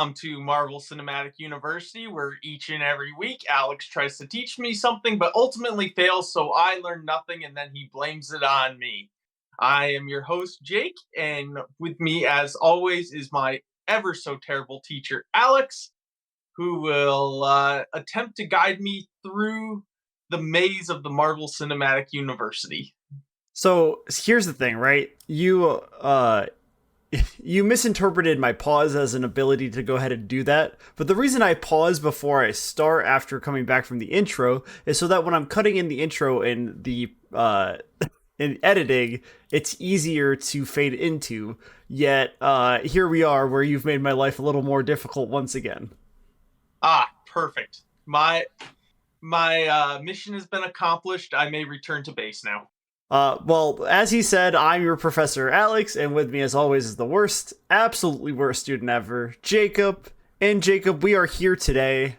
Welcome to Marvel Cinematic University, where each and every week Alex tries to teach me something but ultimately fails, so I learn nothing and then he blames it on me. I am your host, Jake, and with me, as always, is my ever so terrible teacher, Alix, who will attempt to guide me through the maze of the Marvel Cinematic University. So here's the thing, right? You misinterpreted my pause as an ability to go ahead and do that. But the reason I pause before I start after coming back from the intro is so that when I'm cutting in the intro and the in editing, it's easier to fade into. Yet here we are, where you've made my life a little more difficult once again. Ah, perfect. My mission has been accomplished. I may return to base now. Well, as he said, I'm your Professor Alix, and with me as always is the absolutely worst student ever, Jacob. And Jacob, we are here today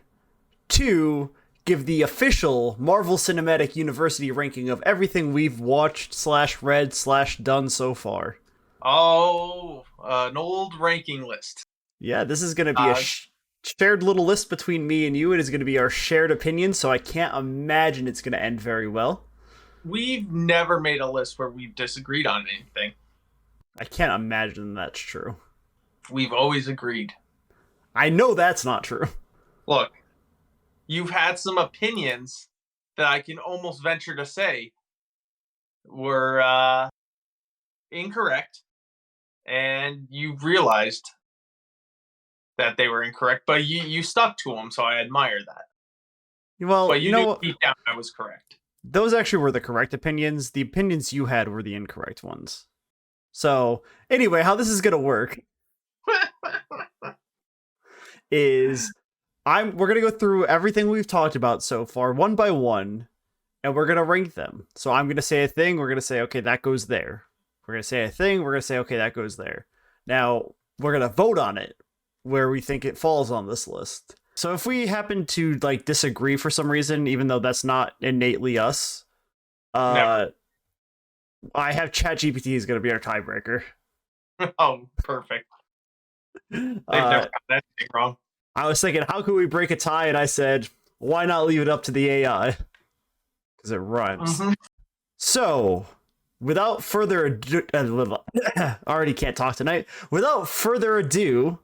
to give the official Marvel Cinematic University ranking of everything we've watched / read / done so far. Oh, an old ranking list. Yeah, this is going to be a shared little list between me and you. It is going to be our shared opinion, so I can't imagine it's going to end very well. We've never made a list where we've disagreed on anything. I can't imagine that's true. We've always agreed. I know that's not true. Look, you've had some opinions that I can almost venture to say were incorrect, and you've realized that they were incorrect, but you stuck to them, so I admire that. Well, but you knew deep down I was correct. Those actually were the correct opinions. The opinions you had were the incorrect ones. So, anyway, how this is going to work is we're going to go through everything we've talked about so far, one by one, and we're going to rank them. So I'm going to say a thing, we're going to say, okay, that goes there. We're going to say a thing, we're going to say, okay, that goes there. Now, we're going to vote on it, where we think it falls on this list. So if we happen to disagree for some reason, even though that's not innately us, I have ChatGPT is going to be our tiebreaker. Oh, perfect. They've never got that thing wrong. I was thinking, how could we break a tie? And I said, why not leave it up to the AI? Because it rhymes. Mm-hmm. So, without further ado, I already can't talk tonight. Without further ado,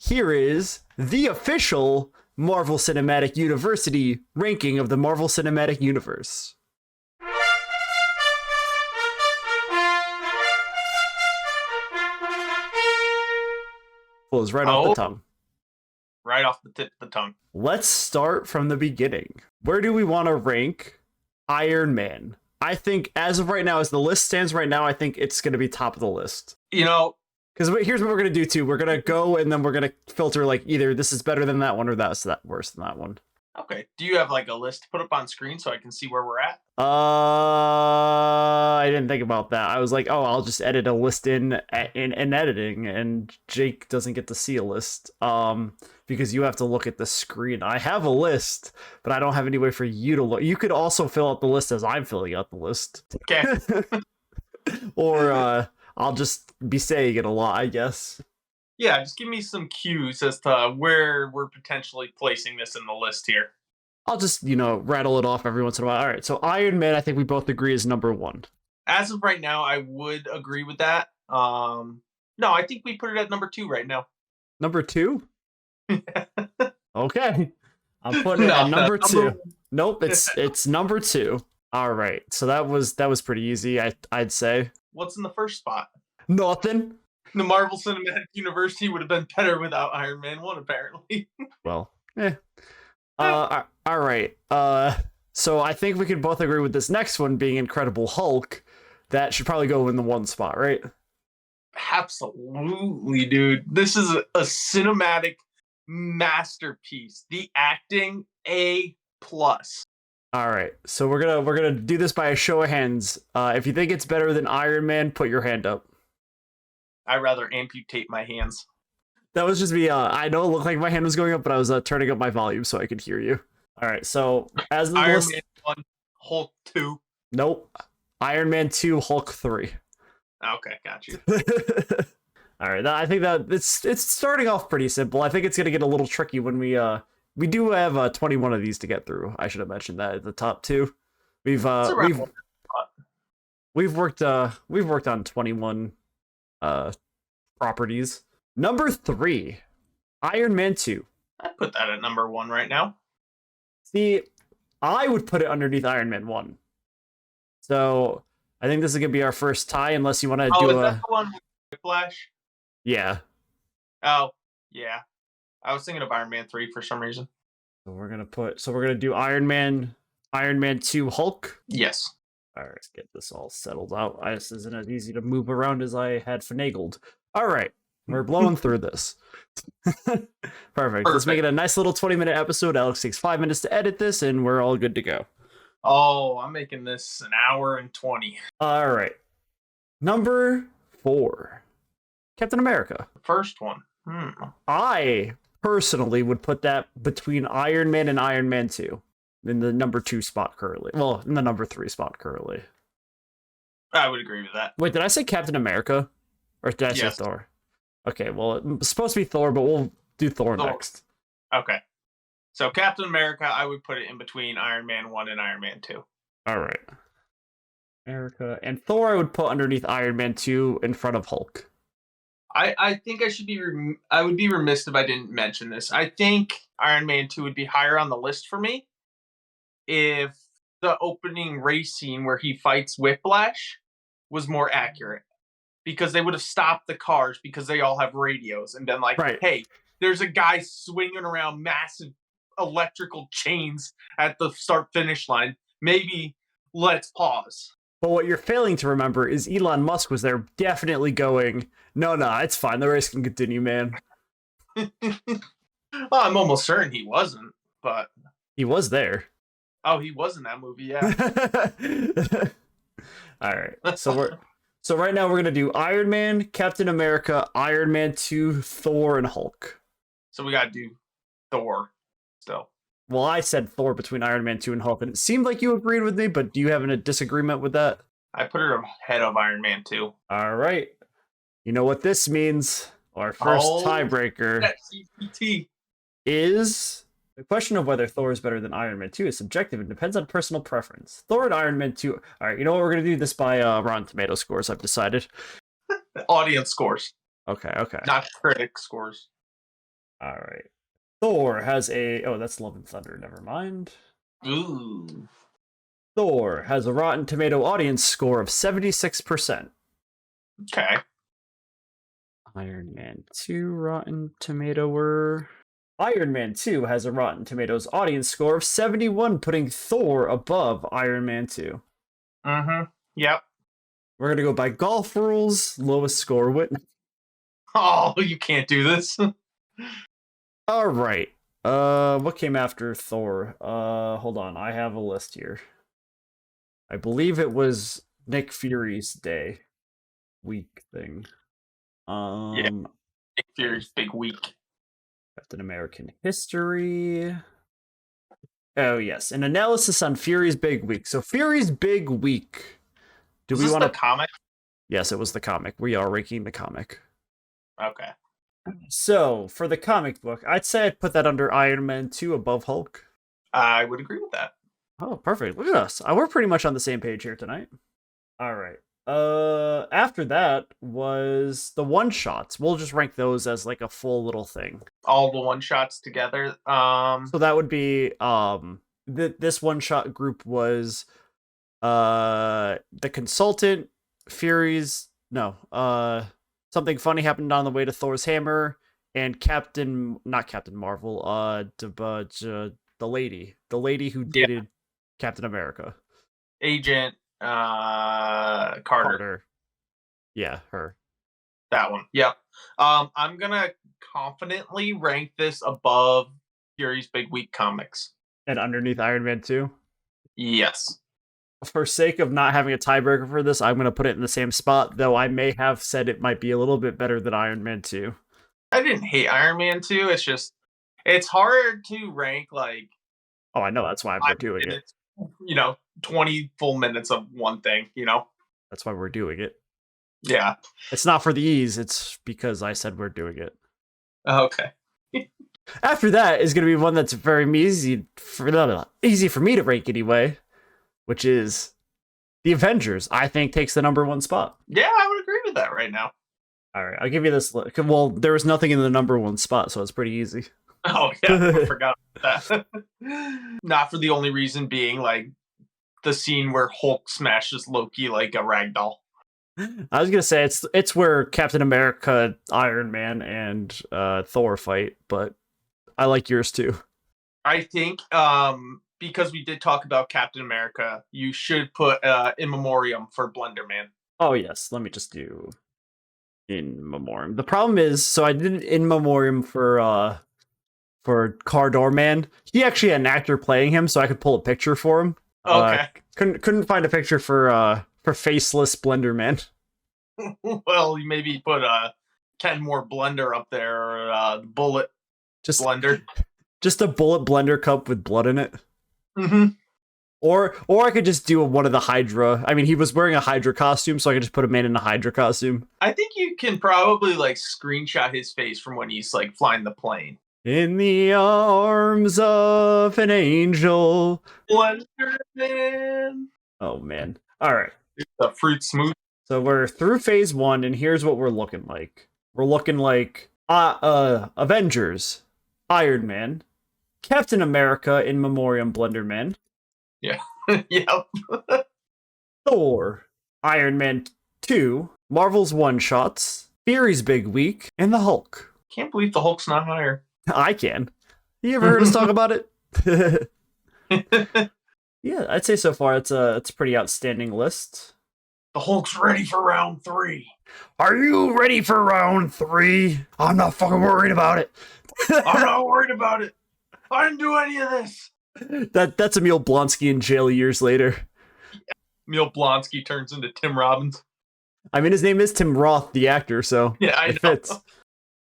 here is the official Marvel Cinematic University ranking of the Marvel Cinematic Universe. Flows right off the tongue. Right off the tip of the tongue. Let's start from the beginning. Where do we want to rank Iron Man? I think as of right now, as the list stands right now, I think it's going to be top of the list. You know, because here's what we're going to do, too. We're going to go, and then we're going to filter, either this is better than that one, or that's worse than that one. Okay. Do you have, a list to put up on screen so I can see where we're at? I didn't think about that. I was like, oh, I'll just edit a list in editing, and Jake doesn't get to see a list, because you have to look at the screen. I have a list, but I don't have any way for you to look. You could also fill out the list as I'm filling out the list. Okay. Or, I'll just be saying it a lot, I guess. Yeah, just give me some cues as to where we're potentially placing this in the list here. I'll just, rattle it off every once in a while. All right, so Iron Man, I think we both agree, is number 1. As of right now, I would agree with that. No, I think we put it at number 2 right now. Number 2? Okay. I'm putting it at number 2. Nope, it's number 2. All right, so that was pretty easy, I'd say. What's in the first spot? Nothing. The Marvel Cinematic University would have been better without Iron Man 1, apparently. Well, all right. So I think we can both agree with this next one being Incredible Hulk. That should probably go in the 1 spot, right? Absolutely, dude. This is a cinematic masterpiece. The acting, A+. All right, so we're gonna do this by a show of hands. If you think it's better than Iron Man, put your hand up. I'd rather amputate my hands. That was just me. I know it looked like my hand was going up, but I was turning up my volume so I could hear you. All right, so as the Iron list... Man 1, Hulk 2. Nope. Iron Man 2, Hulk 3. Okay, got you. All right, I think that it's starting off pretty simple. I think it's gonna get a little tricky when we do have 21 of these to get through. I should have mentioned that at the top two. We've It's uh around we've we've worked on 21 properties. Number 3, Iron Man 2. I'd put that at number 1 right now. See, I would put it underneath Iron Man 1. So I think this is gonna be our first tie, unless you want to do is that the one with Whiplash? Yeah. Oh, yeah. I was thinking of Iron Man 3 for some reason. So we're gonna do Iron Man 2 Hulk. Yes. All right, let's get this all settled out. This isn't as easy to move around as I had finagled. All right, we're blowing through this. Perfect. Let's make it a nice little 20-minute episode. Alex takes 5 minutes to edit this, and we're all good to go. Oh, I'm making this an hour and 20. All right. Number 4, Captain America. The first one. I personally would put that between Iron Man and Iron Man 2. In the number 2 spot currently. Well, in the number 3 spot currently. I would agree with that. Wait, did I say Captain America? Or did I say Thor? Okay, well, it's supposed to be Thor, but we'll do Thor next. Okay. So Captain America, I would put it in between Iron Man 1 and Iron Man 2. All right. America. And Thor I would put underneath Iron Man 2 in front of Hulk. I think I should be... I would be remiss if I didn't mention this. I think Iron Man 2 would be higher on the list for me if the opening race scene where he fights Whiplash was more accurate, because they would have stopped the cars because they all have radios and been like, hey, there's a guy swinging around massive electrical chains at the start finish line. Maybe let's pause. But what you're failing to remember is Elon Musk was there definitely going, no, it's fine. The race can continue, man. Well, I'm almost certain he wasn't, but... He was there. Oh, he was in that movie, yeah. All right. So right now we're going to do Iron Man, Captain America, Iron Man 2, Thor, and Hulk. So we got to do Thor still. Well, I said Thor between Iron Man 2 and Hulk, and it seemed like you agreed with me, but do you have a disagreement with that? I put it ahead of Iron Man 2. All right. You know what this means? Our first tiebreaker is... The question of whether Thor is better than Iron Man 2 is subjective and depends on personal preference. Thor and Iron Man 2... All right, you know what? We're going to do this by Rotten Tomato scores, I've decided. Audience scores. Okay. Not critic scores. All right. Thor has a... Oh, that's Love and Thunder. Never mind. Ooh. Thor has a Rotten Tomato audience score of 76%. Okay. Iron Man 2 Rotten Tomato... Iron Man 2 has a Rotten Tomatoes audience score of 71, putting Thor above Iron Man 2. Mm-hmm. Yep. We're going to go by golf rules. Lowest score win. Oh, you can't do this. All right. What came after Thor? Hold on. I have a list here. I believe it was Nick Fury's day. Week thing. Yeah. Nick Fury's big week. Captain American history. Oh, yes. An analysis on Fury's big week. So Fury's big week. Do we want to comic? Yes, it was the comic. We are ranking the comic. Okay. So for the comic book, I'd say I'd put that under Iron Man 2 above Hulk. I would agree with that. Oh, perfect. Look at us. We're pretty much on the same page here tonight. All right. After that was the one-shots. We'll just rank those as like a full little thing. All the one-shots together. So that would be this one-shot group was the Consultant, Fury's something funny happened on the way to Thor's hammer, and not Captain Marvel, the lady who dated Captain America. Agent Carter. Yeah, her. That one. Yep. I'm gonna confidently rank this above Fury's Big Week comics. And underneath Iron Man 2? Yes. For sake of not having a tiebreaker for this, I'm gonna put it in the same spot, though I may have said it might be a little bit better than Iron Man 2. I didn't hate Iron Man 2, it's just it's hard to rank like Oh, I know, that's why we're doing it. 20 full minutes of one thing, That's why we're doing it. Yeah. It's not for the ease, it's because I said we're doing it. Okay. After that is going to be one that's very easy for me to rank anyway, which is the Avengers. I think takes the number 1 spot. Yeah, I would agree with that right now. All right, I'll give you this. Well, there was nothing in the number 1 spot, so it's pretty easy. Oh yeah, I forgot about that. Not for the only reason being like the scene where Hulk smashes Loki like a ragdoll. I was gonna say it's where Captain America, Iron Man, and Thor fight, but I like yours too. I think because we did talk about Captain America, you should put in memoriam for Blender Man. Oh yes, let me just do in memoriam. The problem is, so I did in memoriam for Car Door Man. He actually had an actor playing him, so I could pull a picture for him. Okay. Couldn't find a picture for faceless Blender Man. Well, you maybe put Ken Moore Blender up there, or Bullet Just Blender. Just a bullet blender cup with blood in it. Mm-hmm. Or I could just do one of the Hydra. I mean, he was wearing a Hydra costume, so I could just put a man in a Hydra costume. I think you can probably like screenshot his face from when he's like flying the plane. In the arms of an angel. Blender Man. Oh man. All right. The fruit smooth. So we're through phase 1, and here's what we're looking like. We're looking like Avengers, Iron Man, Captain America in memoriam Blender Man. Yeah. Yep. Thor, Iron Man 2, Marvel's One-Shots, Fury's Big Week, and the Hulk. Can't believe the Hulk's not higher. I can. You ever heard us talk about it? Yeah, I'd say so far it's a pretty outstanding list. The Hulk's ready for round 3. Are you ready for round 3? I'm not fucking worried about it. I'm not worried about it. I didn't do any of this. That's Emil Blonsky in jail years later. Emil Blonsky turns into Tim Robbins. I mean, his name is Tim Roth, the actor, so Yeah, I it know. fits.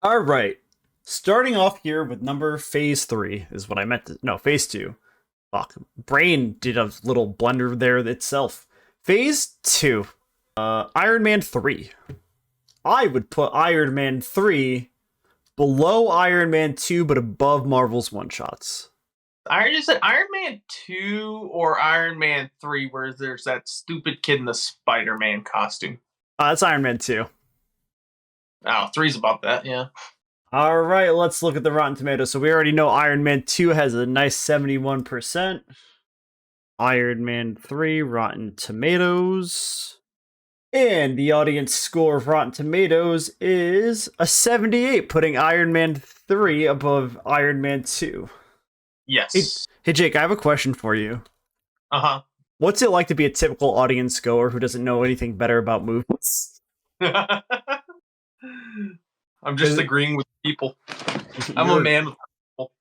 All right. Starting off here with phase 3 is what I meant to... No, phase 2. Fuck. Brain did a little blunder there itself. Phase 2. Iron Man 3. I would put Iron Man 3 below Iron Man 2, but above Marvel's One-Shots. Is it Iron Man 2 or Iron Man 3 where there's that stupid kid in the Spider-Man costume? That's Iron Man 2. Oh, 3's about that, yeah. All right, let's look at the Rotten Tomatoes. So we already know Iron Man 2 has a nice 71%. Iron Man 3, Rotten Tomatoes. And the audience score of Rotten Tomatoes is a 78, putting Iron Man 3 above Iron Man 2. Yes. Hey Jake, I have a question for you. Uh-huh. What's it like to be a typical audience goer who doesn't know anything better about movies? I'm just agreeing with people. I'm a man with people.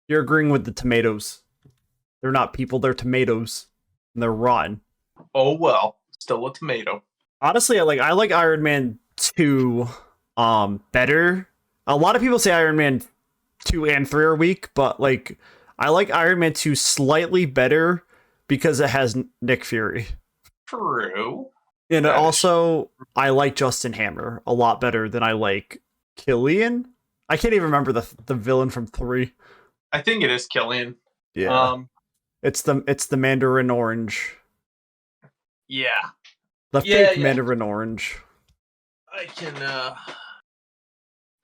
You're agreeing with the tomatoes. They're not people, they're tomatoes. And they're rotten. Oh well, still a tomato. Honestly, I like Iron Man 2 better. A lot of people say Iron Man 2 and 3 are weak, but like I like Iron Man 2 slightly better because it has Nick Fury. True. And also, I like Justin Hammer a lot better than I like Killian. I can't even remember the villain from 3. I think it is Killian. Yeah. It's the Mandarin Orange. Yeah. The fake Mandarin Orange. I can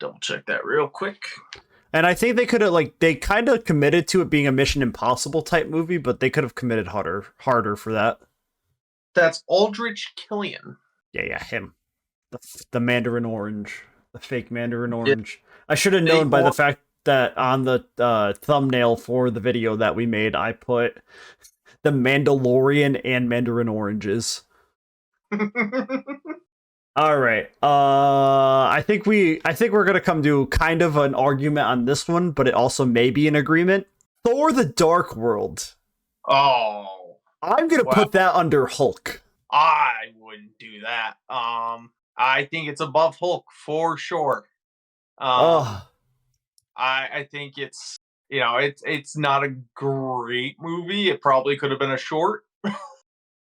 double check that real quick. And I think they could have they kind of committed to it being a Mission Impossible type movie, but they could have committed harder for that. That's Aldrich Killian. Yeah, him. The Mandarin Orange. The fake Mandarin Orange. I should have known by the fact that on the thumbnail for the video that we made, I put the Mandalorian and Mandarin Oranges. All right. I think we're gonna come to kind of an argument on this one, but it also may be an agreement. Thor: The Dark World. Oh. I'm gonna put that under Hulk. I wouldn't do that. I think it's above Hulk for sure. I think it's it's not a great movie. It probably could have been a short.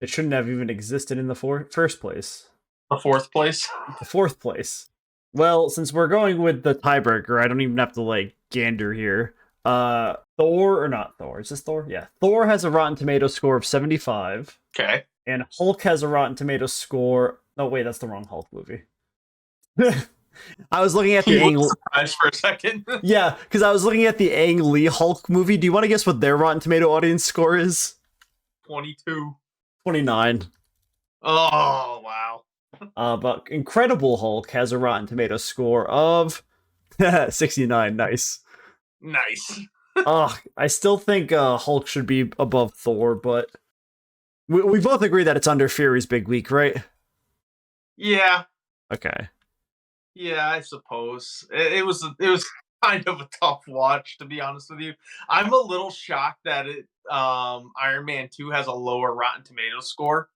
It shouldn't have even existed in the first place. The fourth place. The fourth place. Well, since we're going with the tiebreaker, I don't even have to like gander here. Thor or not Thor? Is this Thor? Yeah. Thor has a Rotten Tomatoes score of 75. Okay. And Hulk has a Rotten Tomatoes score. Oh wait, that's the wrong Hulk movie. I was looking at the You looked surprised for a second. Yeah, because I was looking at the Ang Lee Hulk movie. Do you want to guess what their Rotten Tomato audience score is? 22. 29. Oh, wow. But Incredible Hulk has a Rotten Tomato score of 69. Nice. Nice. I still think Hulk should be above Thor, but we both agree that it's under Fury's big week, right? Yeah. Okay. Yeah, I suppose. It was kind of a tough watch, to be honest with you. I'm a little shocked that Iron Man 2 has a lower Rotten Tomatoes score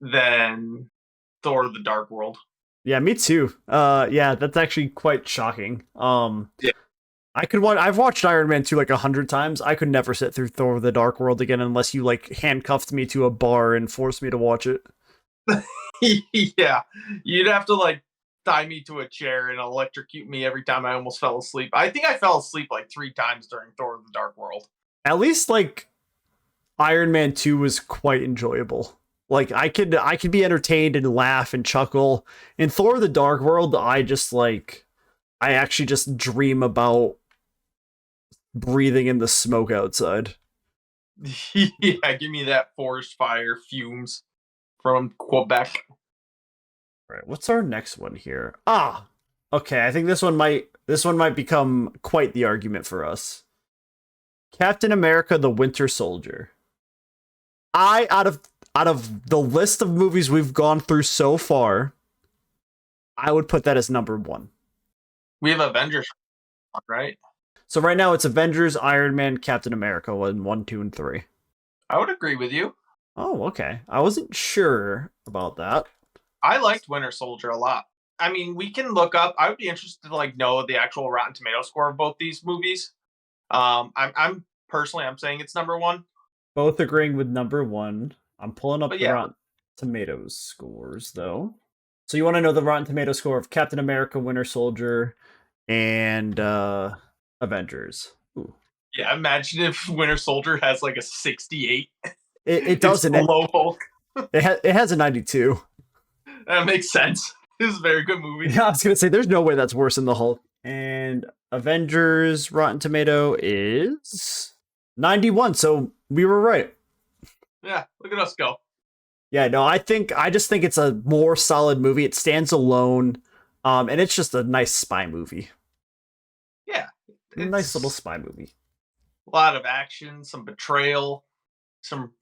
than Thor: The Dark World. Yeah, me too. Yeah, that's actually quite shocking. Yeah. I've watched Iron Man 2 like 100 times. I could never sit through Thor: The Dark World again unless you like handcuffed me to a bar and forced me to watch it. Yeah. You'd have to like tie me to a chair and electrocute me every time I almost fell asleep. I think I fell asleep like 3 times during Thor: The Dark World. At least like Iron Man 2 was quite enjoyable. Like I could be entertained and laugh and chuckle. In Thor: The Dark World, I actually just dream about breathing in the smoke outside. Yeah, give me that forest fire fumes from Quebec. Right, what's our next one here? Okay, I think this one might become quite the argument for us. Captain America: The Winter Soldier. Out of the list of movies we've gone through so far, I would put that as number 1. We have Avengers, right? So right now it's Avengers, Iron Man, Captain America, 1, 2, and 3. I would agree with you. Oh, okay. I wasn't sure about that. I liked Winter Soldier a lot. I mean, we can look up. I would be interested to like know the actual Rotten Tomato score of both these movies. I'm personally, I'm saying it's number 1. Both agreeing with number 1. I'm pulling up But the yeah. Rotten Tomatoes scores, though. So you want to know the Rotten Tomato score of Captain America, Winter Soldier, and Avengers. Ooh. Yeah, imagine if Winter Soldier has like a 68. It doesn't. Below Hulk. It has a 92. That makes sense. This is a very good movie. Yeah, I was gonna say there's no way that's worse than the Hulk. And Avengers Rotten Tomato is 91. So we were right. Yeah, look at us go. Yeah, no, I just think it's a more solid movie. It stands alone, and it's just a nice spy movie. Yeah, a nice little spy movie. A lot of action, some betrayal, some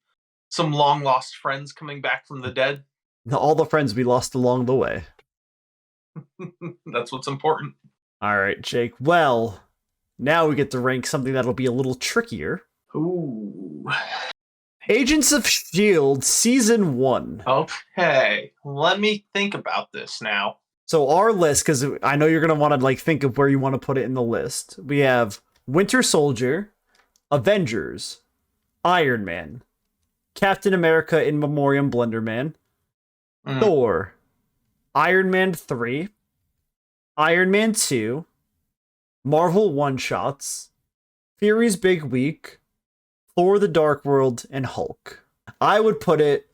long lost friends coming back from the dead. All the friends we lost along the way. That's what's important. All right, Jake. Well, now we get to rank something that'll be a little trickier. Ooh. Agents of S.H.I.E.L.D. Season 1. Okay, let me think about this now. So our list, because I know you're going to want to like think of where you want to put it in the list. We have Winter Soldier, Avengers, Iron Man, Captain America in Memoriam Blender Man, Thor, Iron Man 3, Iron Man 2, Marvel One-Shots, Fury's Big Week, Thor: The Dark World, and Hulk. I would put it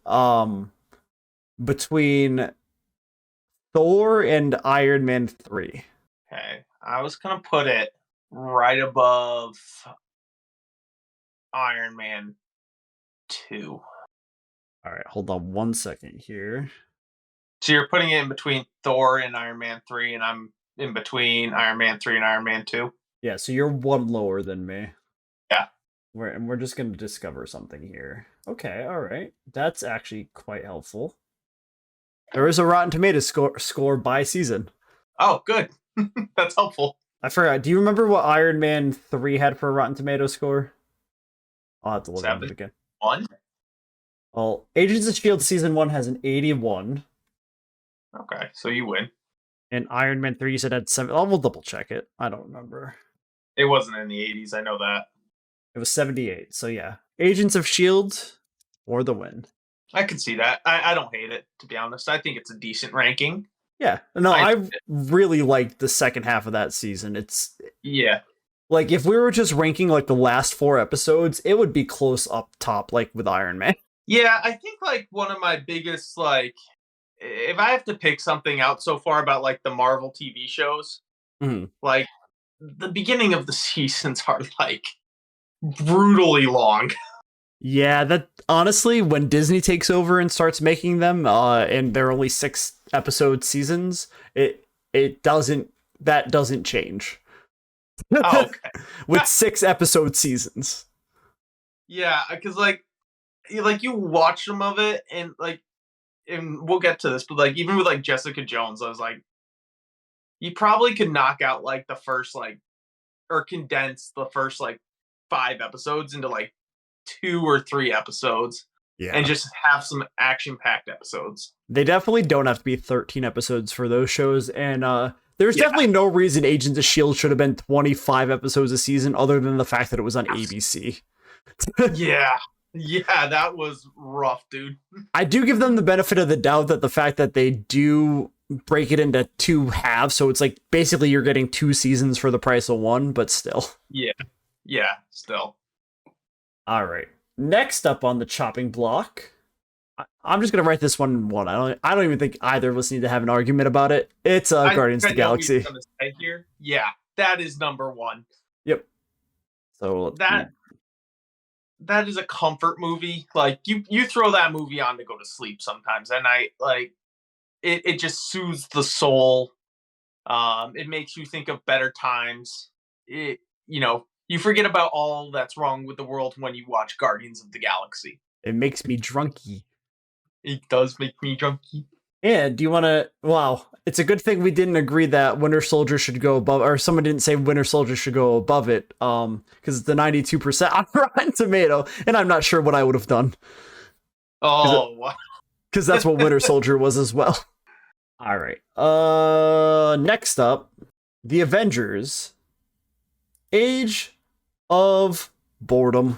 between Thor and Iron Man 3. Okay, I was going to put it right above Iron Man 2. All right, hold on 1 second here. So you're putting it in between Thor and Iron Man 3, and I'm in between Iron Man 3 and Iron Man 2. Yeah, so you're 1 lower than me. Yeah. We're just going to discover something here. Okay, all right. That's actually quite helpful. There is a Rotten Tomatoes score by season. Oh, good. That's helpful. I forgot. Do you remember what Iron Man 3 had for a Rotten Tomatoes score? I'll have to look at it again. 1? Well, Agents of S.H.I.E.L.D. Season 1 has an 81. Okay, so you win. And Iron Man 3 you said had 7. We'll double check it. I don't remember. It wasn't in the 80s, I know that. It was 78. So yeah. Agents of S.H.I.E.L.D. or the win. I could see that. I don't hate it, to be honest. I think it's a decent ranking. Yeah, no, I I really liked the second half of that season. It's yeah. like if we were just ranking like the last 4 episodes, it would be close up top, like with Iron Man. Yeah, I think like one of my biggest like if I have to pick something out so far about like the Marvel TV shows, Mhm. like the beginning of the seasons are like brutally long. Yeah, that honestly, when Disney takes over and starts making them, and they're only 6 episode seasons, it doesn't that doesn't change Oh, okay. with 6 episode seasons. Yeah, because like you watch some of it and like and we'll get to this, but like even with like Jessica Jones, I was like, you probably could knock out like the first like or condense the first like 5 episodes into like 2 or 3 episodes Yeah, and just have some action packed episodes. they definitely don't have to be 13 episodes for those shows, and there's Yeah. definitely no reason Agents of Shield should have been 25 episodes a season, other than the fact that it was on ABC. Yeah. Yeah, that was rough, dude. I do give them the benefit of the doubt that the fact that they do break it into 2 halves, so it's like basically you're getting 2 seasons for the price of 1, but still. Yeah. Yeah, still. All right. Next up on the chopping block, I'm just gonna write this one in 1. I don't even think either of us need to have an argument about it. It's Guardians of the know what you're Galaxy. gonna say here. Yeah, that is number one. Yep. So that is a comfort movie. Like you throw that movie on to go to sleep sometimes, and I like it just soothes the soul. It makes you think of better times. It you forget about all that's wrong with the world when you watch Guardians of the Galaxy. it makes me drunky. It does make me drunky. And do you want to? Wow, it's a good thing we didn't agree that Winter Soldier should go above, or someone didn't say Winter Soldier should go above it. Because it's the 92% on Rotten Tomato, and I'm not sure what I would have done. Oh, wow. Because that's what Winter Soldier was as well. All right. Next up, the Avengers: Age of Boredom.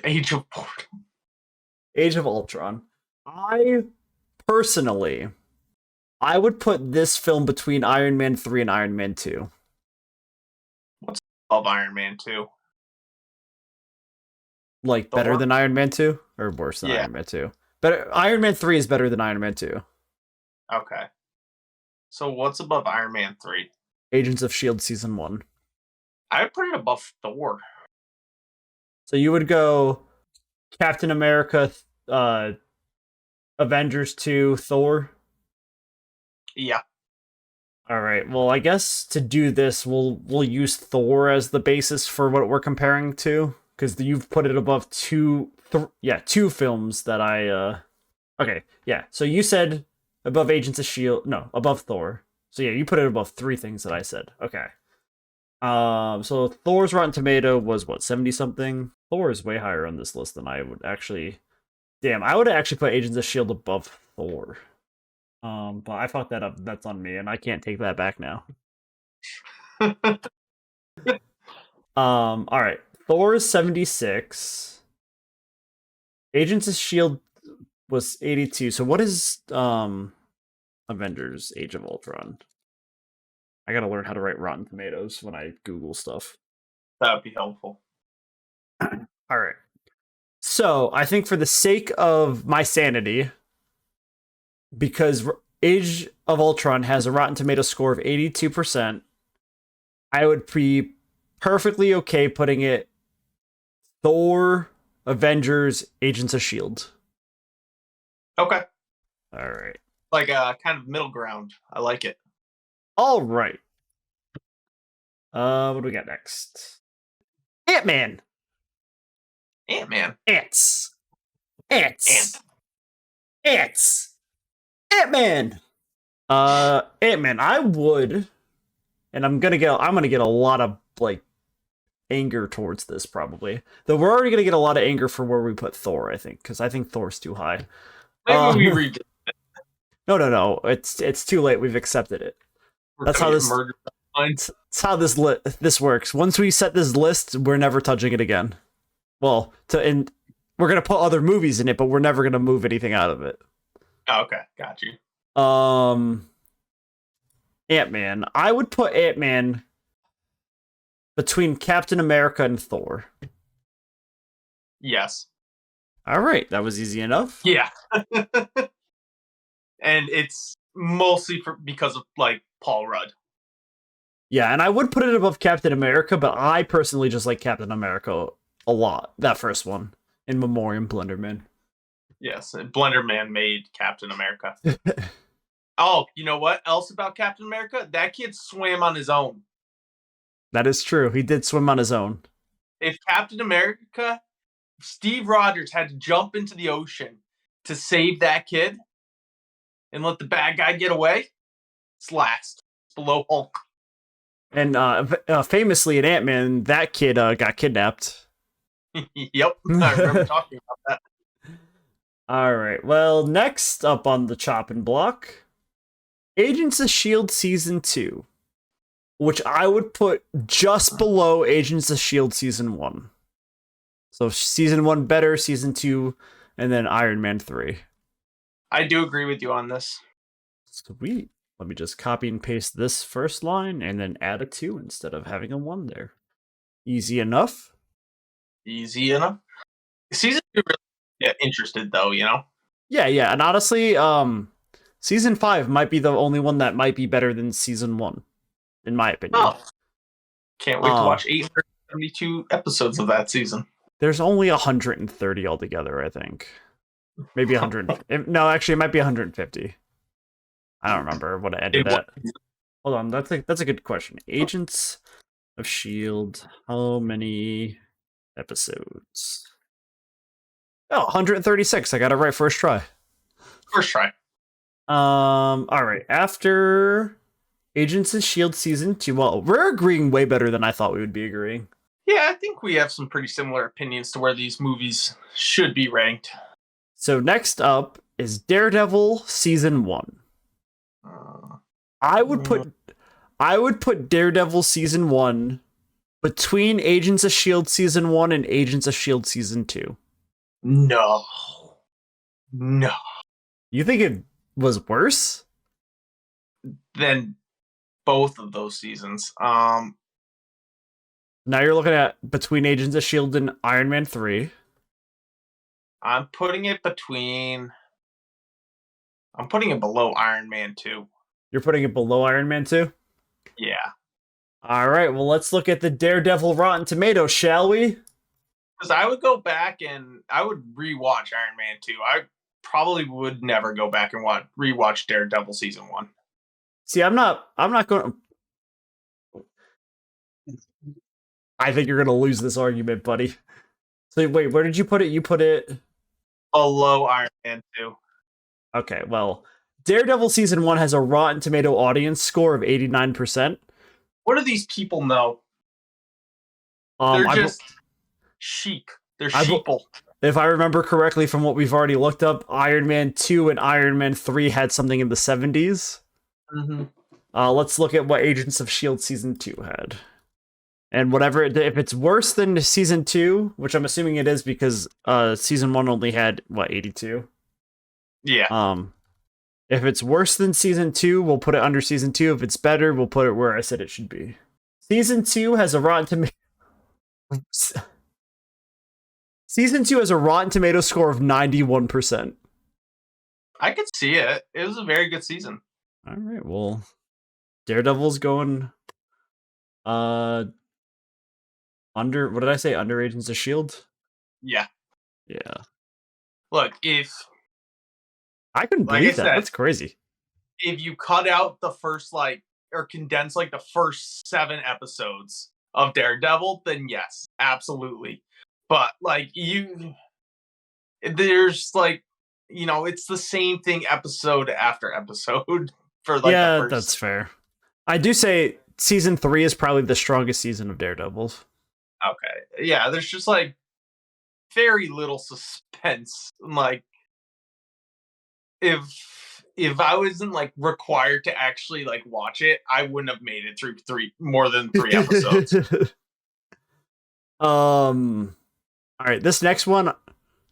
Age of Boredom. Age of Ultron. I personally, I would put this film between Iron Man 3 and Iron Man 2. Of Iron Man 2. Like better Thor? than Iron Man 2 or worse than Yeah. Iron Man 2. But Iron Man 3 is better than Iron Man 2. Okay. So what's above Iron Man 3? Agents of Shield season 1. I would put it above Thor. So you would go Captain America, Avengers 2, Thor. Yeah. All right. Well, I guess to do this, we'll use Thor as the basis for what we're comparing to, because you've put it above two films that I. Okay, yeah. So you said above Agents of Shield, no, above Thor. So yeah, you put it above 3 things that I said. Okay. So Thor's Rotten Tomato was what, 70 something? Thor is way higher on this list than I would actually. Damn, I would actually put Agents of Shield above Thor. But I fucked that up. That's on me, and I can't take that back now. All right. Thor is 76. Agents of Shield was 82. So what is Avengers: Age of Ultron? I gotta learn how to write Rotten Tomatoes when I Google stuff. That would be helpful. All right. So I think for the sake of my sanity, because Age of Ultron has a Rotten Tomato score of 82%, I would be perfectly okay putting it Thor, Avengers, Agents of Shield. Okay. All right. Like a kind of middle ground. I like it. All right. What do we got next? Ant-Man. Ant-Man. Ants. Ant. Ant-Man. Ant-Man. I would, and I'm gonna get a lot of like anger towards this probably. Though we're already gonna get a lot of anger for where we put Thor, I think, because I think Thor's too high. Maybe we read it. No. It's too late. We've accepted it. That's how this. That's how this works. Once we set this list, we're never touching it again. Well, we're gonna put other movies in it, but we're never gonna move anything out of it. Oh, okay, got you. Ant-Man. I would put Ant-Man between Captain America and Thor. Yes. All right, that was easy enough. Yeah. And it's mostly because of like Paul Rudd. Yeah, and I would put it above Captain America, but I personally just like Captain America a lot. That first one, In Memoriam Blenderman. Yes, Blenderman made Captain America. Oh, you know what else about Captain America? That kid swam on his own. That is true. He did swim on his own. If Captain America, Steve Rogers had to jump into the ocean to save that kid and let the bad guy get away, it's last. It's below Hulk. And famously in Ant-Man, that kid got kidnapped. Yep, I remember talking about that. All right, well, next up on the chopping block, Agents of S.H.I.E.L.D. Season 2, which I would put just below Agents of S.H.I.E.L.D. Season 1. So Season 1 better, Season 2, and then Iron Man 3. I do agree with you on this. Sweet. Let me just copy and paste this first line and then add a 2 instead of having a 1 there. Easy enough. Easy enough. Season 2 really get interested, though, you know? Yeah, and honestly, Season 5 might be the only one that might be better than Season 1, in my opinion. Oh, can't wait to watch 872 episodes of that season. There's only 130 altogether, I think. Maybe 100. No, actually, it might be 150. I don't remember what it ended at. Hold on, that's a good question. Agents of S.H.I.E.L.D., how many episodes? Oh, 136. I got it right first try. First try. All right. After Agents of S.H.I.E.L.D. Season 2, well, we're agreeing way better than I thought we would be agreeing. Yeah, I think we have some pretty similar opinions to where these movies should be ranked. So next up is Daredevil Season 1. I would put Daredevil Season 1 between Agents of S.H.I.E.L.D. Season 1 and Agents of S.H.I.E.L.D. Season 2. No. You think it was worse than both of those seasons? Now you're looking at between Agents of S.H.I.E.L.D. and Iron Man 3. I'm putting it below Iron Man 2. You're putting it below Iron Man 2? Yeah. All right, well, let's look at the Daredevil Rotten Tomatoes, shall we? Because I would go back and I would rewatch Iron Man 2. I probably would never go back and rewatch Daredevil Season 1. See, I'm not going to... I think you're going to lose this argument, buddy. So wait, where did you put it? You put it... below Iron Man 2. Okay, well, Daredevil Season 1 has a Rotten Tomato audience score of 89%. What do these people know? They're just sheep. They're sheeple. If I remember correctly from what we've already looked up, Iron Man 2 and Iron Man 3 had something in the 70s. Mm-hmm. Let's look at what Agents of S.H.I.E.L.D. Season 2 had. And whatever, if it's worse than Season 2, which I'm assuming it is because Season 1 only had, 82? Yeah. If it's worse than Season 2, we'll put it under Season 2. If it's better, we'll put it where I said it should be. Season 2 has a Rotten Tomato... Season 2 has a Rotten Tomato score of 91%. I could see it. It was a very good season. All right, well, Daredevil's going under, what did I say? Under Agents of S.H.I.E.L.D.? Yeah. Yeah. Look, if... I couldn't believe that. That's crazy. If you cut out the first, or condense, the first 7 episodes of Daredevil, then yes, absolutely. But, there's, it's the same thing episode after episode for, yeah, the first... that's fair. I do say Season 3 is probably the strongest season of Daredevil. Okay. Yeah, there's just, very little suspense. If I wasn't required to actually watch it, I wouldn't have made it through more than 3 episodes. All right, this next one,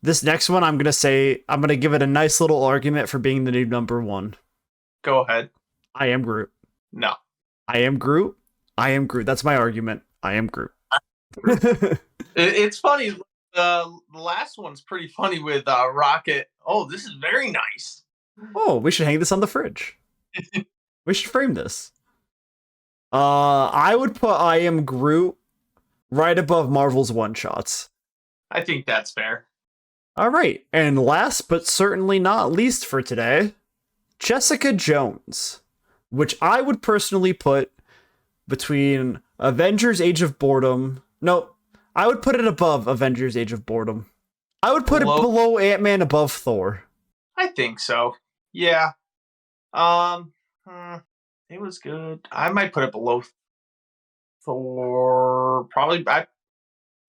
This next one, I'm gonna give it a nice little argument for being the new number one. Go ahead. I am Groot. No. I am Groot. I am Groot. That's my argument. I am Groot. It's funny. The last one's pretty funny with Rocket. Oh, this is very nice. Oh, we should hang this on the fridge. We should frame this. I would put I am Groot right above Marvel's one-shots. I think that's fair. All right, and last but certainly not least for today, Jessica Jones, which I would personally put between Avengers Age of Boredom. No, I would put it above Avengers Age of Boredom. I would put it below Ant-Man, above Thor. I think so. Yeah. It was good. I might put it below Thor. Probably.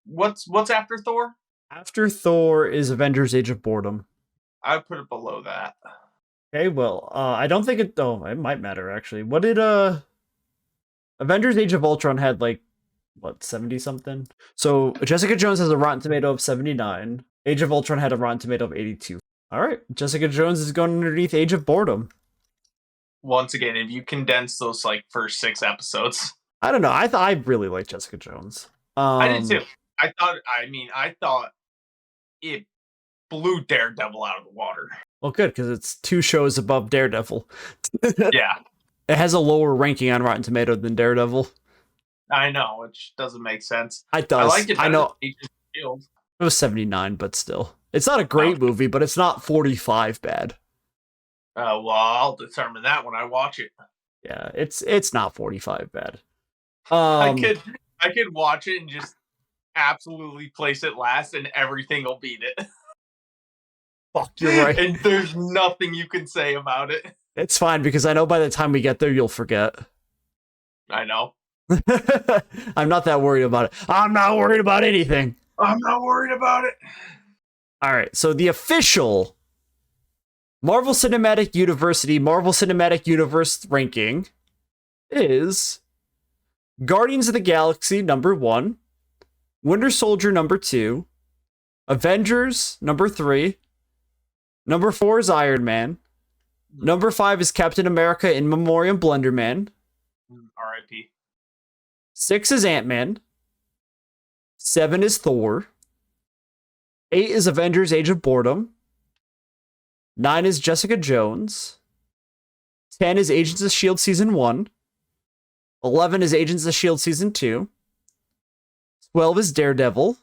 What's after Thor? After Thor is Avengers Age of Boredom. I would put it below that. Okay, well, I don't think it. Oh, it might matter actually. What did Avengers Age of Ultron had like what 70 something? So Jessica Jones has a Rotten Tomato of 79. Age of Ultron had a Rotten Tomato of 82. All right, Jessica Jones is going underneath Age of Boredom. Once again, if you condense those like first 6 episodes, I don't know. I really like Jessica Jones. I did too. I thought it blew Daredevil out of the water. Well, good, because it's 2 shows above Daredevil. Yeah. It has a lower ranking on Rotten Tomato than Daredevil. I know, which doesn't make sense. It does. I like it. I know. It was 79, but still. It's not a great movie, but it's not 45 bad. Well, I'll determine that when I watch it. Yeah, it's not 45 bad. I could watch it and just absolutely place it last and everything will beat it. Fuck, you're right. And there's nothing you can say about it. It's fine, because I know by the time we get there, you'll forget. I know. I'm not that worried about it. I'm not worried about anything. I'm not worried about it. All right, so the official Marvel Cinematic Universe ranking is Guardians of the Galaxy number 1, Winter Soldier number 2, Avengers number 3, number 4 is Iron Man, number 5 is Captain America in Memoriam Blender Man, R.I.P. 6 is Ant-Man, 7 is Thor, 8 is Avengers Age of Boredom, 9 is Jessica Jones, 10 is Agents of S.H.I.E.L.D. Season 1, 11 is Agents of S.H.I.E.L.D. Season 2, 12 is Daredevil,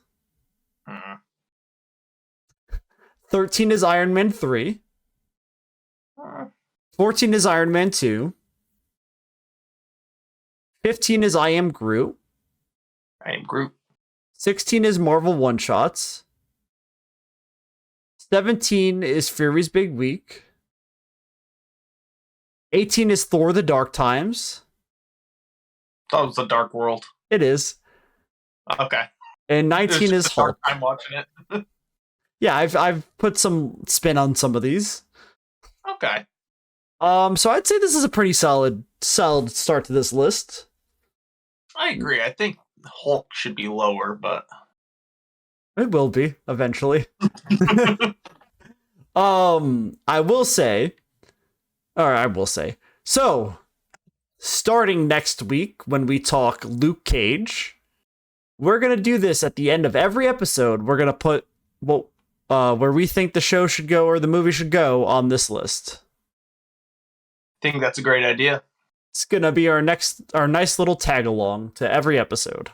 13 is Iron Man 3, 14 is Iron Man 2, 15 is I Am Groot, 16 is Marvel One-Shots, 17 is Fury's Big Week, 18 is Thor the Dark Times. That was the Dark World. It is. Okay. And 19 is Hulk. I'm watching it. Yeah, I've put some spin on some of these. Okay. So I'd say this is a pretty solid start to this list. I agree. I think Hulk should be lower, but it will be eventually. I will say. So, starting next week when we talk Luke Cage, we're gonna do this at the end of every episode. We're gonna put where we think the show should go or the movie should go on this list. I think that's a great idea. It's gonna be our nice little tag along to every episode.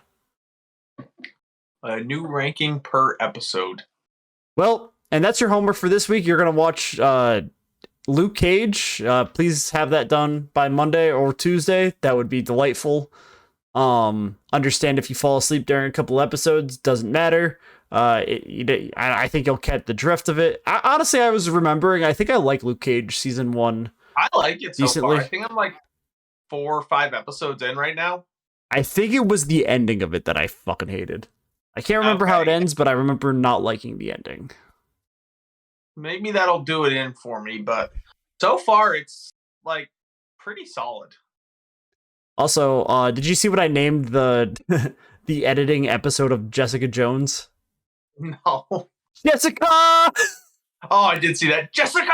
A new ranking per episode. Well, and that's your homework for this week. You're gonna watch Luke Cage. Please have that done by Monday or Tuesday. That would be delightful. Understand if you fall asleep during a couple episodes, doesn't matter. I think you'll get the drift of it. Honestly, I was remembering, I think I like Luke Cage season 1. I like it so decently. far. I think I'm like 4 or 5 episodes in right now. I think it was the ending of it that I fucking hated. I can't remember how it ends, but I remember not liking the ending. Maybe that'll do it in for me, but so far it's like pretty solid. Also, did you see what I named the the editing episode of Jessica Jones? No. Jessica! Oh, I did see that. Jessica!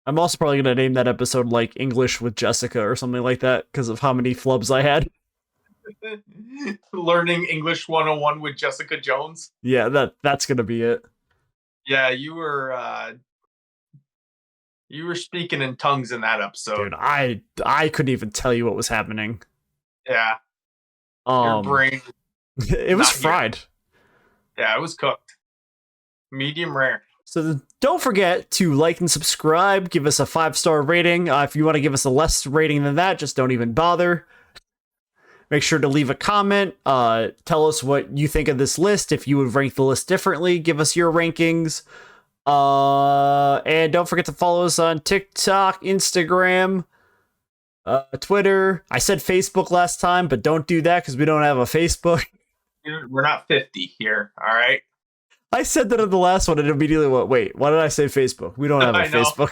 I'm also probably going to name that episode like English with Jessica or something like that because of how many flubs I had. Learning English 101 with Jessica Jones. Yeah, that's going to be it. Yeah, you were speaking in tongues in that episode. Dude, I couldn't even tell you what was happening. Yeah. Your brain. It was fried. Yeah, it was cooked. Medium rare. So don't forget to like and subscribe. Give us a 5-star rating. If you want to give us a less rating than that, just don't even bother. Make sure to leave a comment. Tell us what you think of this list. If you would rank the list differently, give us your rankings. And don't forget to follow us on TikTok, Instagram, Twitter. I said Facebook last time, but don't do that because we don't have a Facebook. We're not 50 here, all right? I said that in the last one and immediately went, wait, why did I say Facebook? We don't have a Facebook.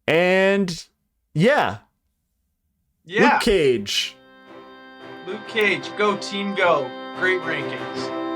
And yeah. Yeah. Luke Cage. Go team, go. Great rankings.